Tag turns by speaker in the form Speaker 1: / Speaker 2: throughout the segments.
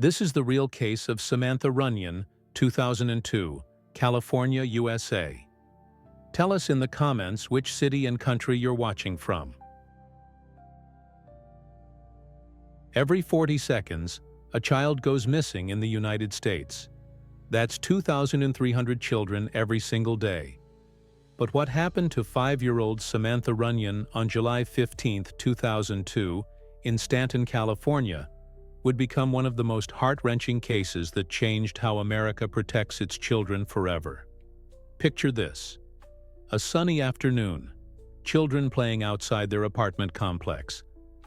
Speaker 1: This is the real case of Samantha Runyon, 2002, California, USA. Tell us in the comments which city and country you're watching from. Every 40 seconds, a child goes missing in the United States. That's 2,300 children every single day. But what happened to 5-year-old Samantha Runyon on July 15, 2002, in Stanton, California, would become one of the most heart-wrenching cases that changed how America protects its children forever. Picture this. A sunny afternoon, children playing outside their apartment complex,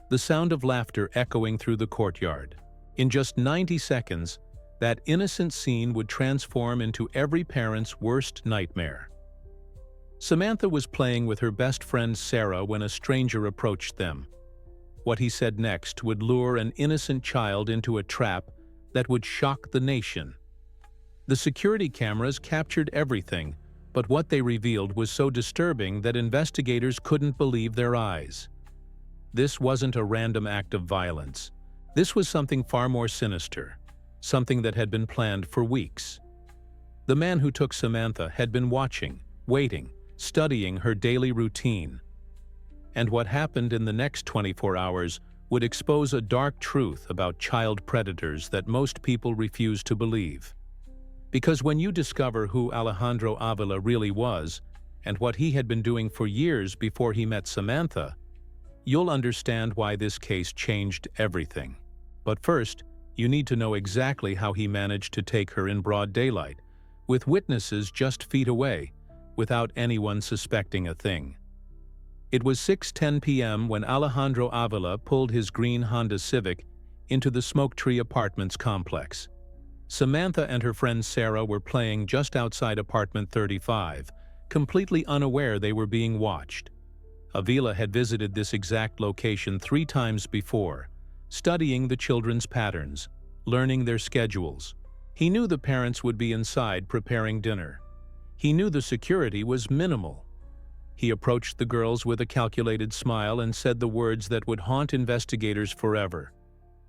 Speaker 1: the sound of laughter echoing through the courtyard. In just 90 seconds, that innocent scene would transform into every parent's worst nightmare. Samantha was playing with her best friend Sarah when a stranger approached them. What he said next would lure an innocent child into a trap that would shock the nation. The security cameras captured everything, but what they revealed was so disturbing that investigators couldn't believe their eyes. This wasn't a random act of violence. This was something far more sinister, something that had been planned for weeks. The man who took Samantha had been watching, waiting, studying her daily routine. And what happened in the next 24 hours would expose a dark truth about child predators that most people refuse to believe. Because when you discover who Alejandro Avila really was, and what he had been doing for years before he met Samantha, you'll understand why this case changed everything. But first, you need to know exactly how he managed to take her in broad daylight, with witnesses just feet away, without anyone suspecting a thing. It was 6:10 p.m. when Alejandro Avila pulled his green Honda Civic into the Smoke Tree Apartments complex. Samantha and her friend Sarah were playing just outside apartment 35, completely unaware they were being watched. Avila had visited this exact location 3 times before, studying the children's patterns, learning their schedules. He knew the parents would be inside preparing dinner. He knew the security was minimal. He approached the girls with a calculated smile and said the words that would haunt investigators forever.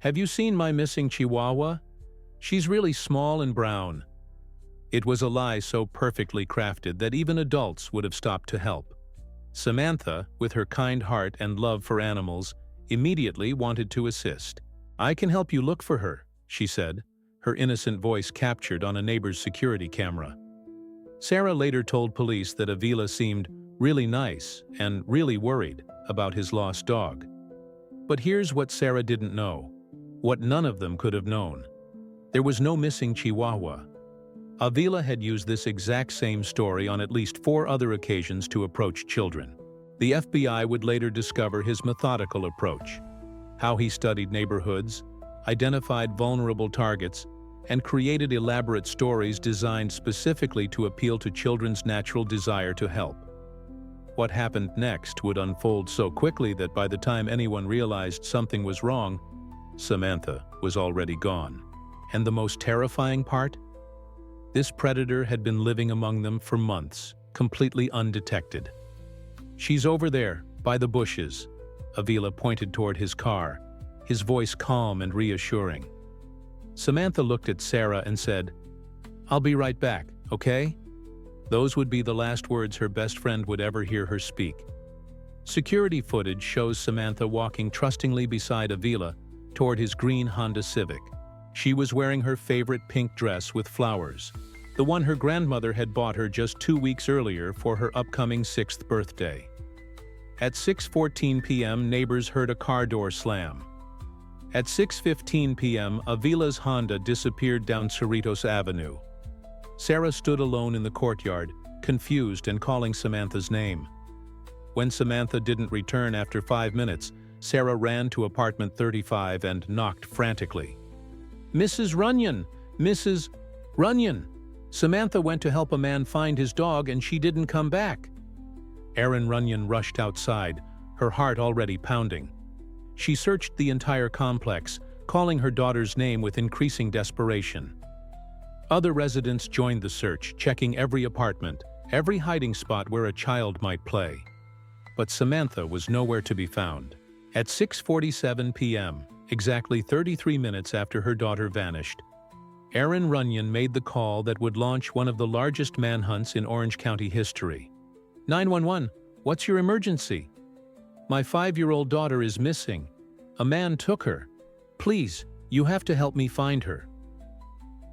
Speaker 1: "Have you seen my missing Chihuahua? She's really small and brown." It was a lie so perfectly crafted that even adults would have stopped to help. Samantha, with her kind heart and love for animals, immediately wanted to assist. "I can help you look for her," she said, her innocent voice captured on a neighbor's security camera. Sarah later told police that Avila seemed really nice and really worried about his lost dog. But here's what Sarah didn't know, what none of them could have known. There was no missing Chihuahua. Avila had used this exact same story on at least 4 other occasions to approach children. The FBI would later discover his methodical approach, how he studied neighborhoods, identified vulnerable targets, and created elaborate stories designed specifically to appeal to children's natural desire to help. What happened next would unfold so quickly that by the time anyone realized something was wrong, Samantha was already gone. And the most terrifying part? This predator had been living among them for months, completely undetected. "She's over there, by the bushes." Avila pointed toward his car, his voice calm and reassuring. Samantha looked at Sarah and said, "I'll be right back, okay?" Those would be the last words her best friend would ever hear her speak. Security footage shows Samantha walking trustingly beside Avila toward his green Honda Civic. She was wearing her favorite pink dress with flowers, the one her grandmother had bought her just 2 weeks earlier for her upcoming 6th birthday. At 6:14 p.m., neighbors heard a car door slam. At 6:15 p.m., Avila's Honda disappeared down Cerritos Avenue. Sarah stood alone in the courtyard, confused and calling Samantha's name. When Samantha didn't return after 5 minutes, Sarah ran to apartment 35 and knocked frantically. "Mrs. Runyon! Mrs. Runyon! Samantha went to help a man find his dog and she didn't come back." Erin Runyon rushed outside, her heart already pounding. She searched the entire complex, calling her daughter's name with increasing desperation. Other residents joined the search, checking every apartment, every hiding spot where a child might play. But Samantha was nowhere to be found. At 6:47 p.m., exactly 33 minutes after her daughter vanished. Aaron Runyon made the call that would launch one of the largest manhunts in Orange County history. 911, what's your emergency? My 5-year-old daughter is missing. A man took her. Please, you have to help me find her.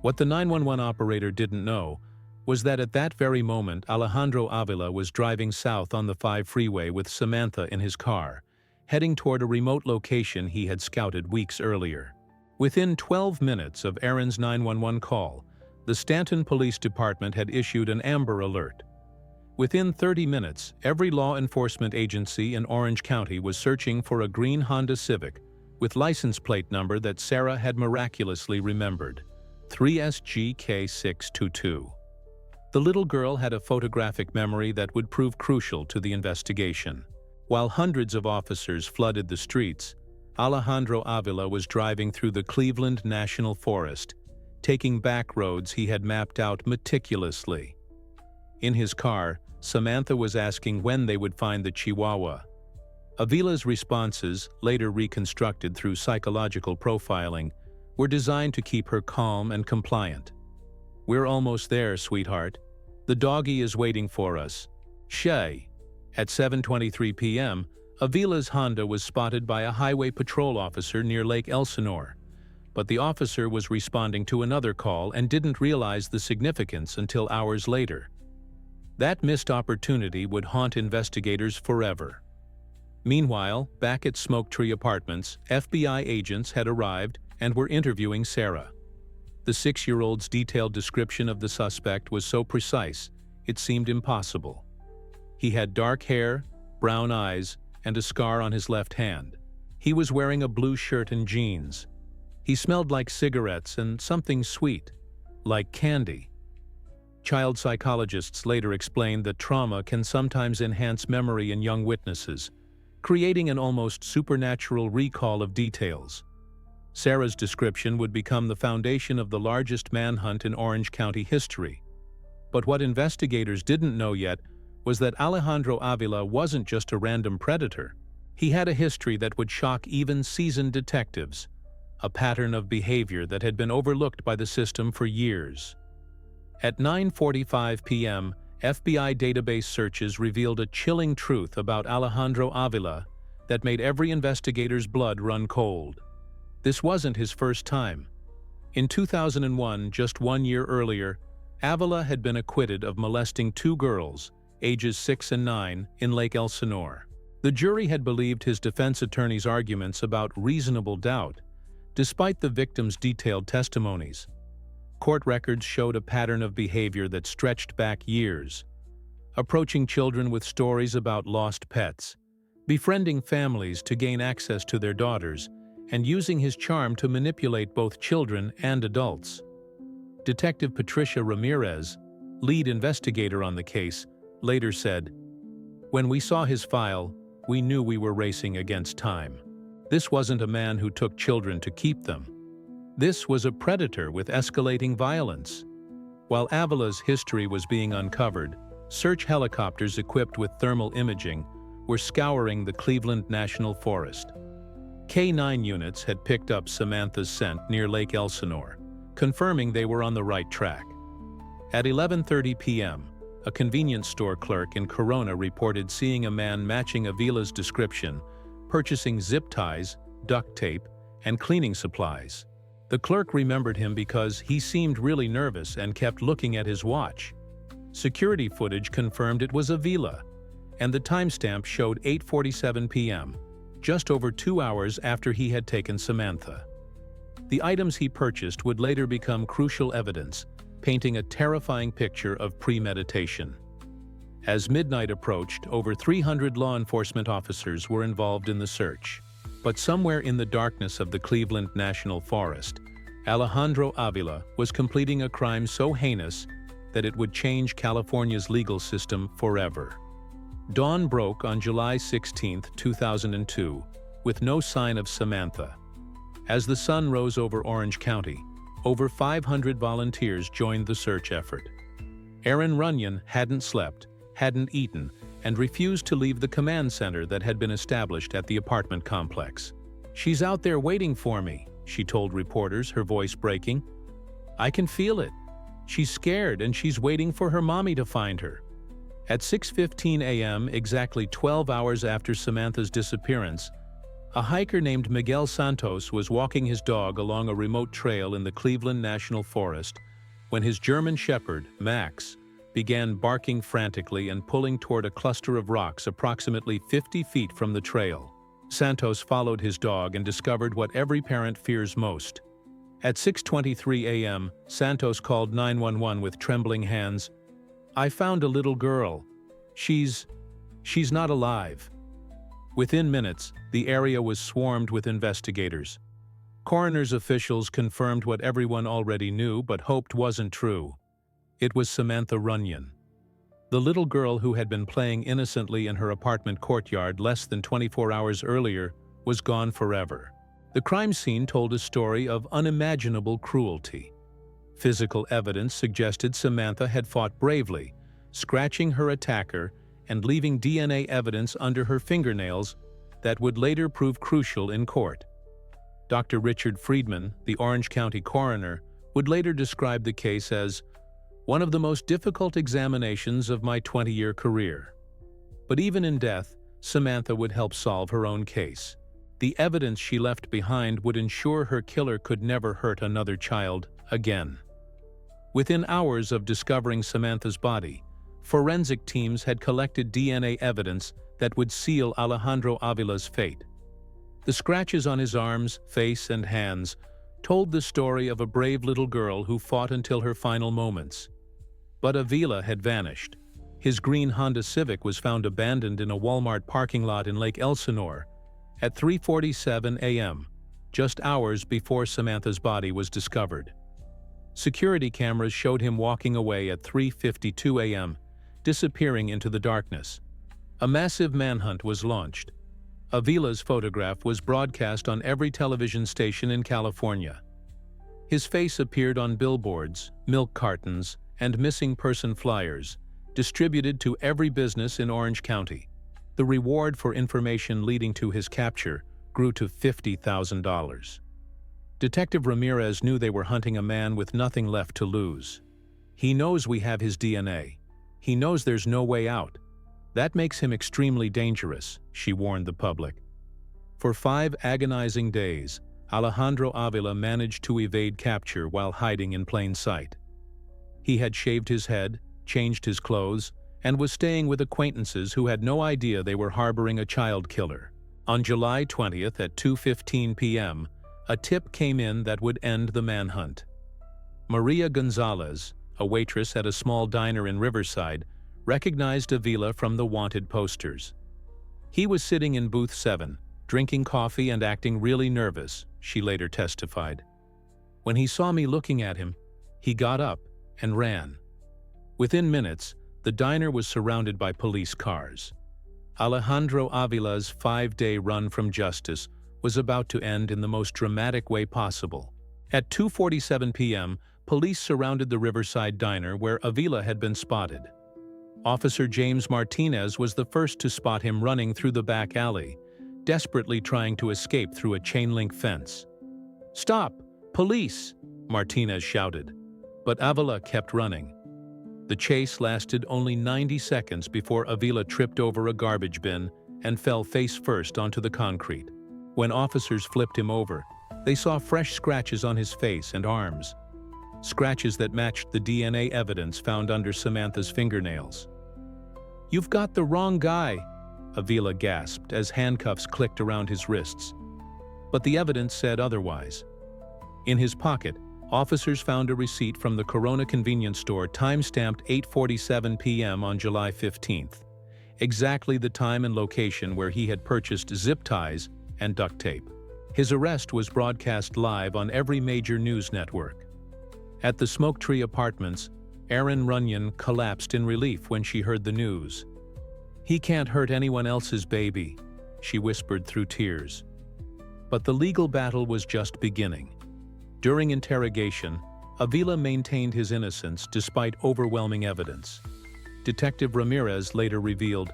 Speaker 1: What the 911 operator didn't know was that at that very moment Alejandro Avila was driving south on the 5 freeway with Samantha in his car, heading toward a remote location he had scouted weeks earlier. Within 12 minutes of Aaron's 911 call, the Stanton Police Department had issued an Amber Alert. Within 30 minutes, every law enforcement agency in Orange County was searching for a green Honda Civic with license plate number that Sarah had miraculously remembered, 3SGK622. The little girl had a photographic memory that would prove crucial to the investigation. While hundreds of officers flooded the streets, Alejandro Avila was driving through the Cleveland National Forest, taking back roads he had mapped out meticulously. In his car, Samantha was asking when they would find the Chihuahua. Avila's responses, later reconstructed through psychological profiling, were designed to keep her calm and compliant. We're almost there, sweetheart. The doggy is waiting for us. Shay. At 7:23 p.m., Avila's Honda was spotted by a highway patrol officer near Lake Elsinore, but the officer was responding to another call and didn't realize the significance until hours later. That missed opportunity would haunt investigators forever. Meanwhile, back at Smoke Tree Apartments, FBI agents had arrived and were interviewing Sarah. The 6-year-old's detailed description of the suspect was so precise, it seemed impossible. He had dark hair, brown eyes, and a scar on his left hand. He was wearing a blue shirt and jeans. He smelled like cigarettes and something sweet, like candy. Child psychologists later explained that trauma can sometimes enhance memory in young witnesses, creating an almost supernatural recall of details. Sarah's description would become the foundation of the largest manhunt in Orange County history. But what investigators didn't know yet was that Alejandro Avila wasn't just a random predator. He had a history that would shock even seasoned detectives, a pattern of behavior that had been overlooked by the system for years. At 9:45 p.m., FBI database searches revealed a chilling truth about Alejandro Avila that made every investigator's blood run cold. This wasn't his first time. In 2001, just 1 year earlier, Avila had been acquitted of molesting 2 girls, ages 6 and 9, in Lake Elsinore. The jury had believed his defense attorney's arguments about reasonable doubt, despite the victims' detailed testimonies. Court records showed a pattern of behavior that stretched back years, approaching children with stories about lost pets, befriending families to gain access to their daughters, and using his charm to manipulate both children and adults. Detective Patricia Ramirez, lead investigator on the case, later said, "When we saw his file, we knew we were racing against time. This wasn't a man who took children to keep them. This was a predator with escalating violence." While Avila's history was being uncovered, search helicopters equipped with thermal imaging were scouring the Cleveland National Forest. K-9 units had picked up Samantha's scent near Lake Elsinore, confirming they were on the right track. At 11:30 p.m., a convenience store clerk in Corona reported seeing a man matching Avila's description, purchasing zip ties, duct tape, and cleaning supplies. The clerk remembered him because he seemed really nervous and kept looking at his watch. Security footage confirmed it was Avila, and the timestamp showed 8:47 p.m., just over 2 hours after he had taken Samantha. The items he purchased would later become crucial evidence, painting a terrifying picture of premeditation. As midnight approached, over 300 law enforcement officers were involved in the search. But somewhere in the darkness of the Cleveland National Forest, Alejandro Avila was completing a crime so heinous that it would change California's legal system forever. Dawn broke on July 16, 2002, with no sign of Samantha. As the sun rose over Orange County, over 500 volunteers joined the search effort. Aaron Runyon hadn't slept, hadn't eaten, and refused to leave the command center that had been established at the apartment complex. "She's out there waiting for me," she told reporters, her voice breaking. "I can feel it. She's scared and she's waiting for her mommy to find her." At 6:15 a.m., exactly 12 hours after Samantha's disappearance, a hiker named Miguel Santos was walking his dog along a remote trail in the Cleveland National Forest when his German Shepherd, Max, began barking frantically and pulling toward a cluster of rocks approximately 50 feet from the trail. Santos followed his dog and discovered what every parent fears most. At 6:23 a.m., Santos called 911 with trembling hands. "I found a little girl. She's not alive." Within minutes, the area was swarmed with investigators. Coroner's officials confirmed what everyone already knew but hoped wasn't true. It was Samantha Runyon. The little girl who had been playing innocently in her apartment courtyard less than 24 hours earlier was gone forever. The crime scene told a story of unimaginable cruelty. Physical evidence suggested Samantha had fought bravely, scratching her attacker and leaving DNA evidence under her fingernails that would later prove crucial in court. Dr. Richard Friedman, the Orange County coroner, would later describe the case as one of the most difficult examinations of my 20-year career. But even in death, Samantha would help solve her own case. The evidence she left behind would ensure her killer could never hurt another child again. Within hours of discovering Samantha's body, forensic teams had collected DNA evidence that would seal Alejandro Avila's fate. The scratches on his arms, face, and hands told the story of a brave little girl who fought until her final moments. But Avila had vanished. His green Honda Civic was found abandoned in a Walmart parking lot in Lake Elsinore at 3:47 a.m., just hours before Samantha's body was discovered. Security cameras showed him walking away at 3:52 a.m., disappearing into the darkness. A massive manhunt was launched. Avila's photograph was broadcast on every television station in California. His face appeared on billboards, milk cartons, and missing person flyers, distributed to every business in Orange County. The reward for information leading to his capture grew to $50,000. Detective Ramirez knew they were hunting a man with nothing left to lose. "He knows we have his DNA. He knows there's no way out. That makes him extremely dangerous," she warned the public. For 5 agonizing days, Alejandro Avila managed to evade capture while hiding in plain sight. He had shaved his head, changed his clothes, and was staying with acquaintances who had no idea they were harboring a child killer. On July 20th at 2:15 p.m., a tip came in that would end the manhunt. Maria Gonzalez, a waitress at a small diner in Riverside, recognized Avila from the wanted posters. "He was sitting in booth 7, drinking coffee and acting really nervous," she later testified. "When he saw me looking at him, he got up and ran." Within minutes, the diner was surrounded by police cars. Alejandro Avila's 5-day run from justice was about to end in the most dramatic way possible. At 2:47 p.m., police surrounded the Riverside diner where Avila had been spotted. Officer James Martinez was the first to spot him running through the back alley, desperately trying to escape through a chain-link fence. "Stop! Police!" Martinez shouted. But Avila kept running. The chase lasted only 90 seconds before Avila tripped over a garbage bin and fell face-first onto the concrete. When officers flipped him over, they saw fresh scratches on his face and arms, scratches that matched the DNA evidence found under Samantha's fingernails. "You've got the wrong guy," Avila gasped as handcuffs clicked around his wrists. But the evidence said otherwise. In his pocket, officers found a receipt from the Corona convenience store time-stamped 8:47 p.m. on July 15th, exactly the time and location where he had purchased zip ties and duct tape. His arrest was broadcast live on every major news network. At the Smoke Tree Apartments, Erin Runyon collapsed in relief when she heard the news. "He can't hurt anyone else's baby," she whispered through tears. But the legal battle was just beginning. During interrogation, Avila maintained his innocence despite overwhelming evidence. Detective Ramirez later revealed,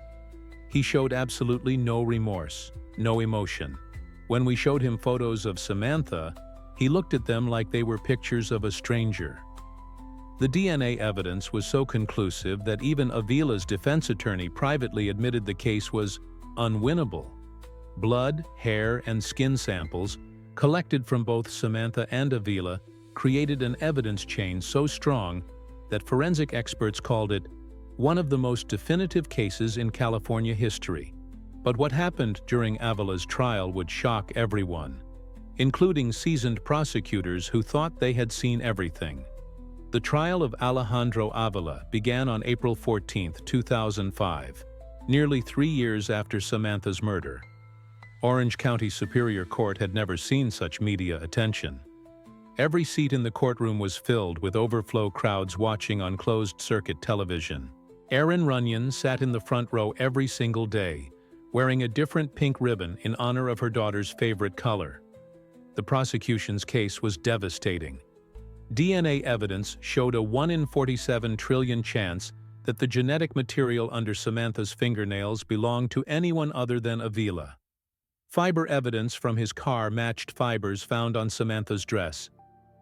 Speaker 1: "He showed absolutely no remorse, no emotion. When we showed him photos of Samantha, he looked at them like they were pictures of a stranger. The DNA evidence was so conclusive that even Avila's defense attorney privately admitted the case was unwinnable. Blood, hair, and skin samples, collected from both Samantha and Avila, created an evidence chain so strong that forensic experts called it one of the most definitive cases in California history. But what happened during Avila's trial would shock everyone, including seasoned prosecutors who thought they had seen everything. The trial of Alejandro Avila began on April 14, 2005, nearly 3 years after Samantha's murder. Orange County Superior Court had never seen such media attention. Every seat in the courtroom was filled with overflow crowds watching on closed-circuit television. Erin Runyon sat in the front row every single day, wearing a different pink ribbon in honor of her daughter's favorite color. The prosecution's case was devastating. DNA evidence showed a 1 in 47 trillion chance that the genetic material under Samantha's fingernails belonged to anyone other than Avila. Fiber evidence from his car matched fibers found on Samantha's dress.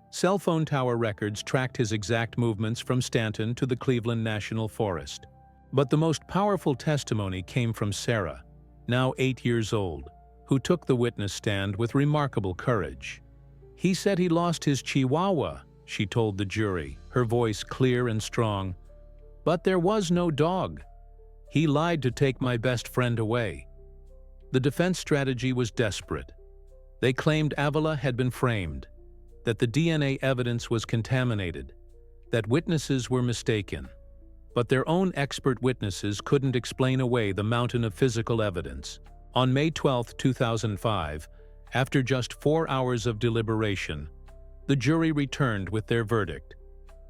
Speaker 1: Cell phone tower records tracked his exact movements from Stanton to the Cleveland National Forest. But the most powerful testimony came from Sarah, now 8 years old, who took the witness stand with remarkable courage. "He said he lost his Chihuahua," she told the jury, her voice clear and strong. "But there was no dog. He lied to take my best friend away." The defense strategy was desperate. They claimed Avila had been framed, that the DNA evidence was contaminated, that witnesses were mistaken. But their own expert witnesses couldn't explain away the mountain of physical evidence. On May 12, 2005, after just 4 hours of deliberation, the jury returned with their verdict: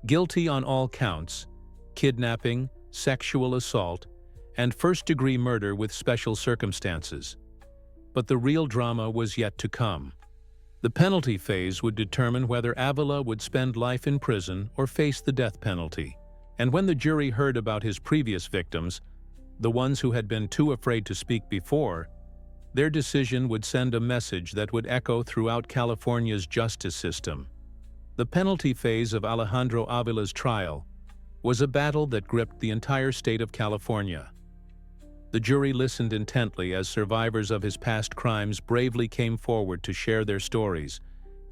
Speaker 1: guilty on all counts, kidnapping, sexual assault, and first-degree murder with special circumstances. But the real drama was yet to come. The penalty phase would determine whether Avila would spend life in prison or face the death penalty. And when the jury heard about his previous victims, the ones who had been too afraid to speak before, their decision would send a message that would echo throughout California's justice system. The penalty phase of Alejandro Avila's trial was a battle that gripped the entire state of California. The jury listened intently as survivors of his past crimes bravely came forward to share their stories,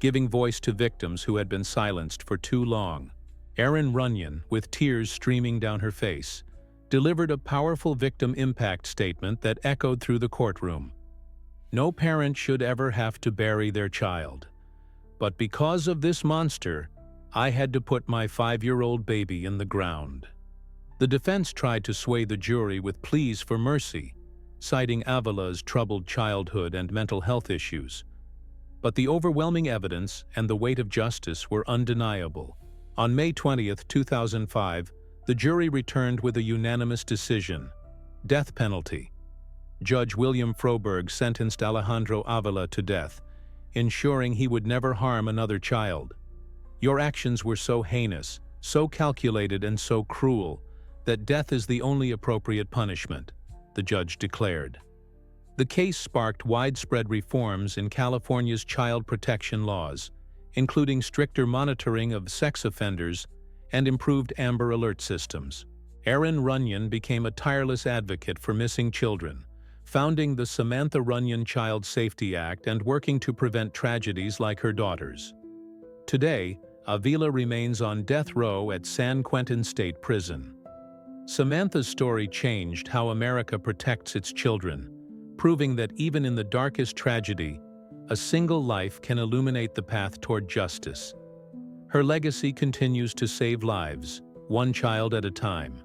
Speaker 1: giving voice to victims who had been silenced for too long. Erin Runyon, with tears streaming down her face, delivered a powerful victim impact statement that echoed through the courtroom. "No parent should ever have to bury their child. But because of this monster, I had to put my 5-year-old baby in the ground." The defense tried to sway the jury with pleas for mercy, citing Avila's troubled childhood and mental health issues. But the overwhelming evidence and the weight of justice were undeniable. On May 20, 2005, the jury returned with a unanimous decision: death penalty. Judge William Froberg sentenced Alejandro Avila to death, ensuring he would never harm another child. "Your actions were so heinous, so calculated, and so cruel that death is the only appropriate punishment," the judge declared. The case sparked widespread reforms in California's child protection laws, including stricter monitoring of sex offenders and improved Amber Alert systems. Erin Runyon became a tireless advocate for missing children, founding the Samantha Runyon Child Safety Act and working to prevent tragedies like her daughter's. Today, Avila remains on death row at San Quentin State Prison. Samantha's story changed how America protects its children, proving that even in the darkest tragedy, a single life can illuminate the path toward justice. Her legacy continues to save lives, one child at a time.